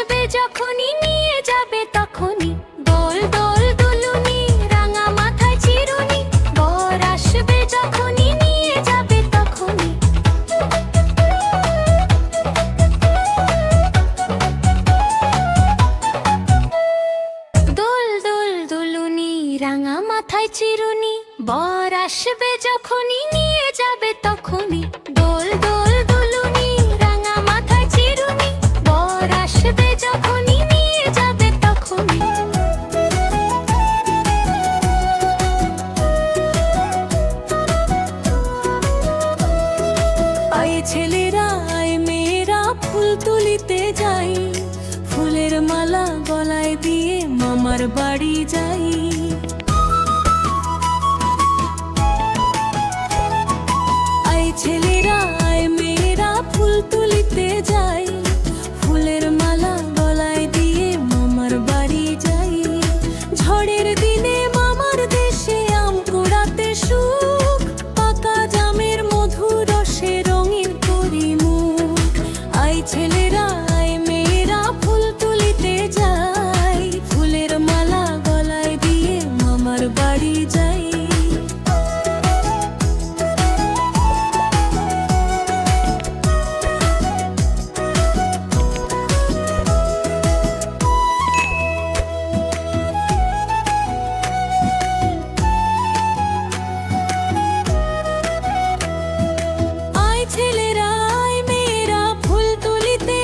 আসবে যখনই নিয়ে যাবে তখনই দোল দোল দুলুনি রাঙা মাথায় চিরুনি বর আসবে যখনই নিয়ে যাবে তখনই দোল দোল দুলুনি রাঙা মাথায় চিরুনি বর আসবে যখনই নিয়ে যাবে তখনই দোল দোল দুলুনি রাঙা মাথায় চিরুনি বর আসবে যখনই নিয়ে যাবে তখনই আয় ছেলেরা আয় মেয়েরা ফুল তুলিতে যাই ফুলের মালা গলায় দিয়ে মামার বাড়ি যাই আয় ছেলেরা আয় মেয়েরা ফুল তুলিতে যাই ফুলের মালা গলায় দিয়ে মামার বাড়ি যাই ঝড়ের দিনে মামার দেশে আম কুড়াতে সুখ পাকা জামের মধুর রসে রঙিন করি মুখ আয় ছেলেরা আয় মেয়েরা ফুল তুলিতে যাই ফুলের মালা গলায় দিয়ে মামার বাড়ি যাই ছেলেরা আয় মেয়েরা ফুল তুলিতে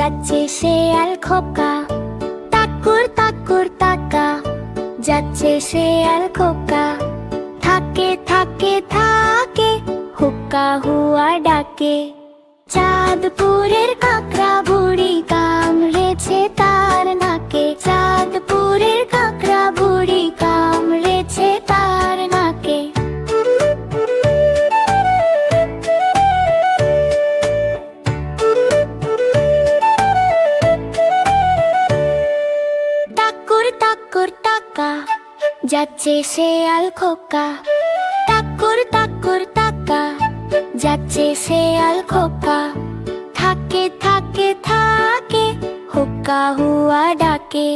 যাচ্ছে শেয়াল খোকা, তাকুর তাকুর তাকা। যাচ্ছে শেয়াল খোকা, থাকে থাকে থাকে, হুক্কা হুয়া ডাকে। চাঁদপুরের কাকড়া বুড়ি কামড়েছে তার নাকে। চাঁদপুরের কাকড়া বুড়ি কামড়েছে তার নাকে। তাকুর তাকুর তাকা, যাচ্ছে শেয়াল খোকা, তাকুর তাকুর তাকা। যাচ্ছে শেয়াল খোকা, থাকে থাকে থাকে, হুক্কা হুয়া ডাকে।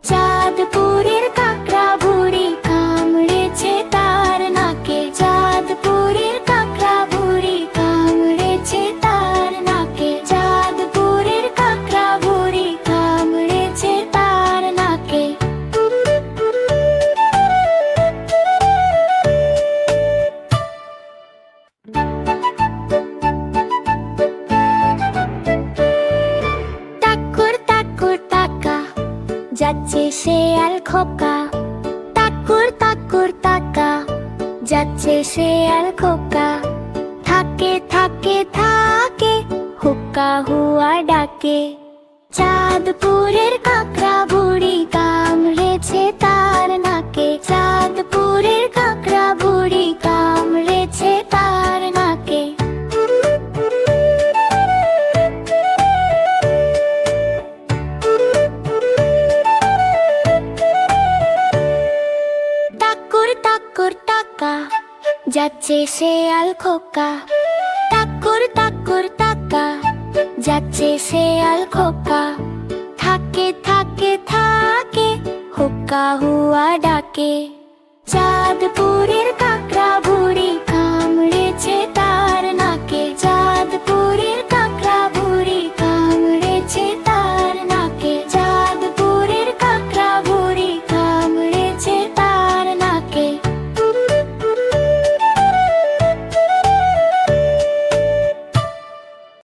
চাঁদপুরের কাকড়া বুড়ি কামড়েছে তার নাকে। চাঁদপুরের কাকড়া বুড়ি কামড়েছে তার নাকে। চাঁদপুরের কাকড়া বুড়ি কামড়েছে তার নাকে। তাকুর তাকুর তাকা, যাচ্ছে শেয়াল খোকা, তাকুর তাকুর তাকা। যাচ্ছে শেয়াল খোকা, থাকে থাকে থাকে, হুক্কা হুয়া ডাকে। চাঁদপুরের কাকড়া বুড়ি কামড়েছে তার নাকে। চাঁদপুরের কাকড়া বুড়ি কামড়েছে তার নাকে। তাকুর তাকুর তাকা, যাচ্ছে শেয়াল খোকা, তাকুর তাকুর তাকা। যাচ্ছে শেয়াল খোকা, থাকে থাকে থাকে, হুক্কা হুয়া ডাকে। চাঁদপুরের কাকড়া বুড়ি কামড়েছে তার